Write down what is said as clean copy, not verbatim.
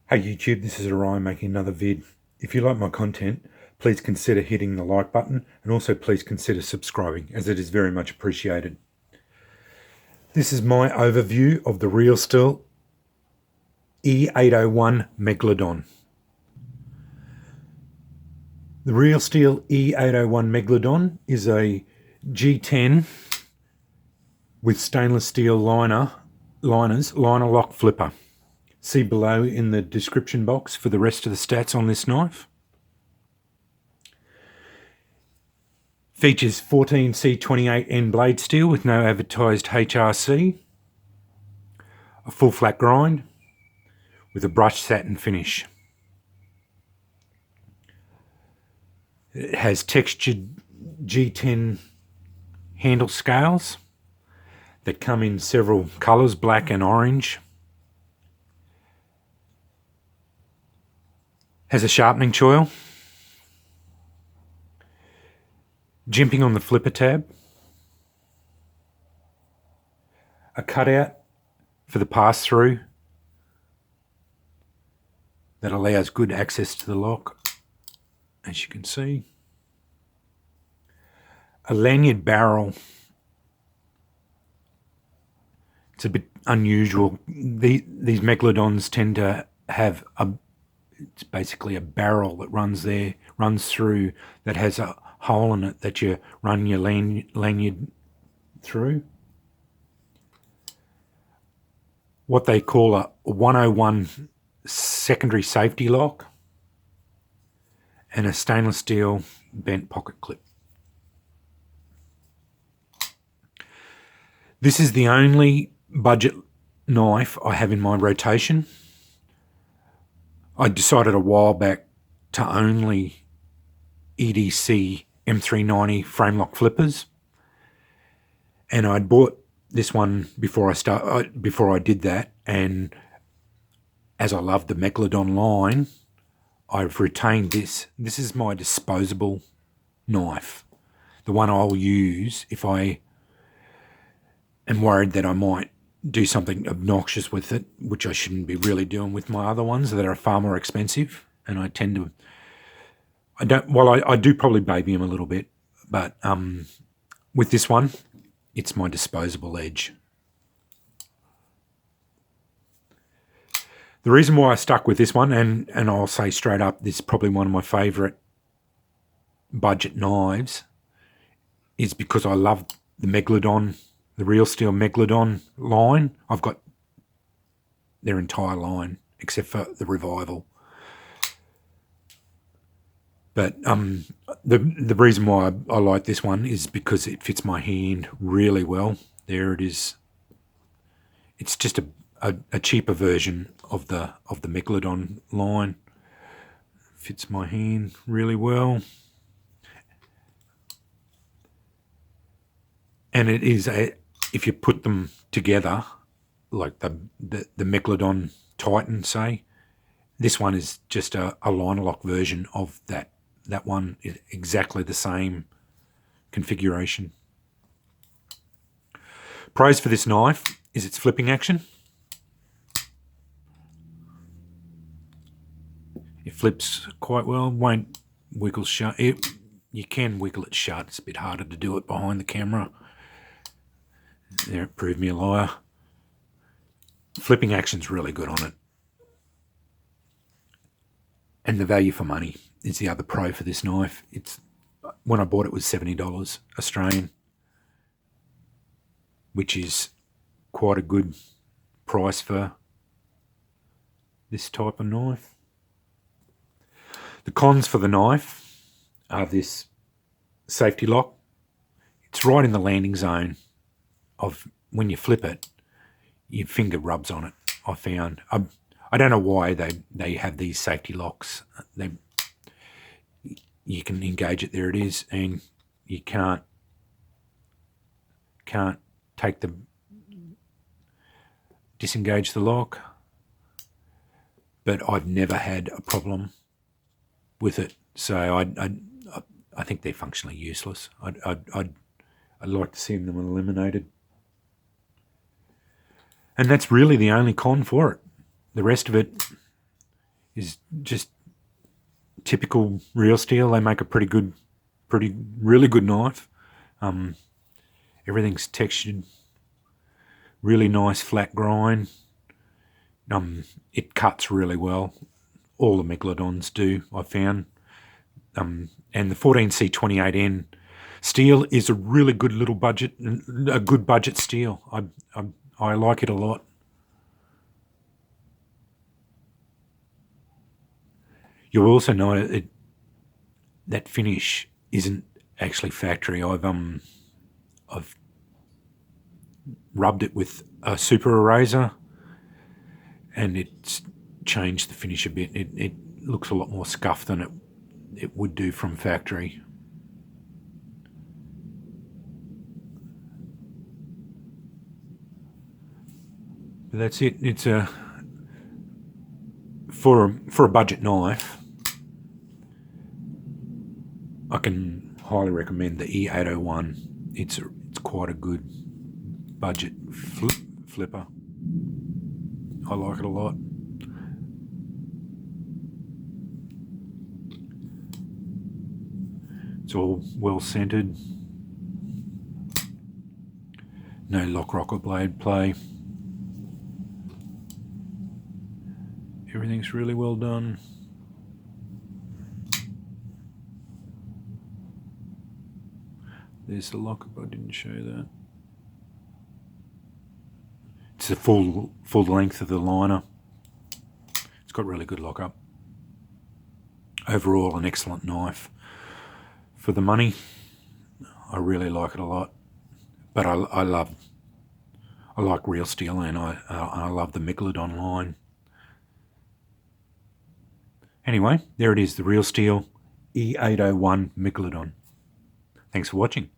Hey YouTube, this is Orion making another vid. If you like my content, please consider hitting the like button and also please consider subscribing, as it is very much appreciated. This is my overview of the Real Steel E801 Megalodon. The Real Steel E801 Megalodon is a G10 with stainless steel liner lock flipper. See below in the description box for the rest of the stats on this knife. Features 14C28N blade steel with no advertised HRC, a full flat grind with a brushed satin finish. It has textured G10 handle scales that come in several colours, black and orange. Has a sharpening choil, jimping on the flipper tab, a cutout for the pass-through that allows good access to the lock, as you can see, a lanyard barrel. It's a bit unusual. These Megalodons tend to have it's basically a barrel that runs through, that has a hole in it that you run your lanyard through. What they call a 101 secondary safety lock, and a stainless steel bent pocket clip. This is the only budget knife I have in my rotation. I decided a while back to only EDC M390 frame lock flippers, and I'd bought this one before I did that, and as I love the Megalodon line, I've retained this. This is my disposable knife, the one I'll use if I am worried that I might do something obnoxious with it, which I shouldn't be really doing with my other ones that are far more expensive. And I tend to, I do probably baby them a little bit, but with this one, it's my disposable edge. The reason why I stuck with this one, and I'll say straight up, this is probably one of my favourite budget knives, is because I love the Megalodon, the Real Steel Megalodon line. I've got their entire line except for the Revival. But the reason why I like this one is because it fits my hand really well. There it is. It's just a cheaper version of the Megalodon line. Fits my hand really well. And it is if you put them together, like the Megalodon Titan, say, this one is just a liner lock version of that. That one is exactly the same configuration. Pros for this knife is its flipping action. It flips quite well, won't wiggle shut. You can wiggle it shut, it's a bit harder to do it behind the camera. There, it proved me a liar. Flipping action's really good on it. And the value for money is the other pro for this knife. When I bought it was $70 Australian, which is quite a good price for this type of knife. The cons for the knife are this safety lock. It's right in the landing zone of when you flip it, your finger rubs on it, I found. I don't know why they have these safety locks. You can engage it, there it is, and you can't disengage the lock. But I've never had a problem with it, so I think they're functionally useless. I'd like to see them eliminated. And that's really the only con for it. The rest of it is just typical Real Steel. They make a really good knife. Everything's textured, really nice flat grind. It cuts really well. All the Megalodons do, I found. And the 14C28N steel is a really good little budget, a good budget steel. I like it a lot. You'll also know that finish isn't actually factory. I've rubbed it with a Super Erasure, and it's changed the finish a bit. It looks a lot more scuffed than it would do from factory. But that's it. It's for a budget knife. I can highly recommend the E801. It's quite a good budget flipper. I like it a lot. It's all well centered. No lock rocker blade play. Everything's really well done. There's the lockup, I didn't show that. It's the full length of the liner. It's got really good lockup. Overall, an excellent knife. For the money, I really like it a lot. But I like Real Steel, and I love the Megalodon line. Anyway, there it is, the Real Steel E801 Megalodon. Thanks for watching.